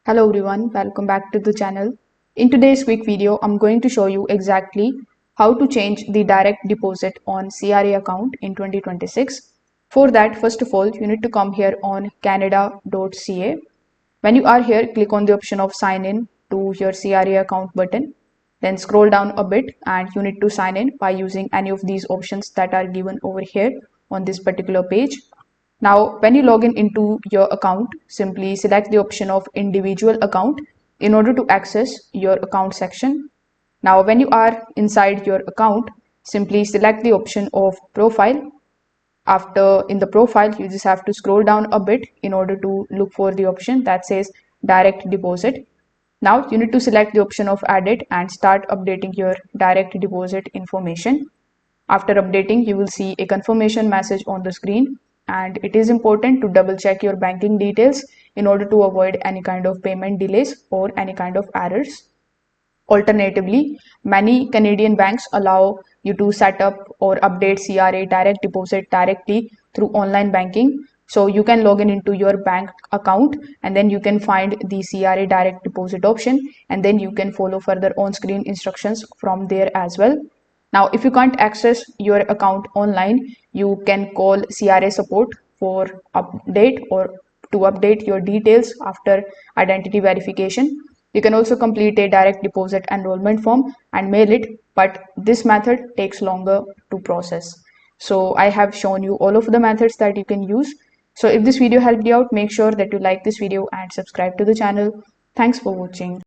Hello everyone, welcome back to the channel. In today's quick video, I'm going to show you exactly how to change the direct deposit on CRA account in 2026. For that, first of all, you need to come here on canada.ca. When you are here, click on the option of sign in to your CRA account button. Then scroll down a bit and you need to sign in by using any of these options that are given over here on this particular page. Now, when you log in into your account, simply select the option of individual account in order to access your account section. Now, when you are inside your account, simply select the option of profile. After in the profile, you just have to scroll down a bit in order to look for the option that says direct deposit. Now you need to select the option of edit and start updating your direct deposit information. After updating, you will see a confirmation message on the screen, and it is important to double check your banking details in order to avoid any kind of payment delays or any kind of errors. Alternatively, many Canadian banks allow you to set up or update CRA direct deposit directly through online banking. So you can log in into your bank account and then you can find the CRA direct deposit option, and then you can follow further on-screen instructions from there as well. Now, if you can't access your account online, you can call CRA support for update or to update your details after identity verification. You can also complete a direct deposit enrollment form and mail it, but this method takes longer to process. So I have shown you all of the methods that you can use. So if this video helped you out, make sure that you like this video and subscribe to the channel. Thanks for watching.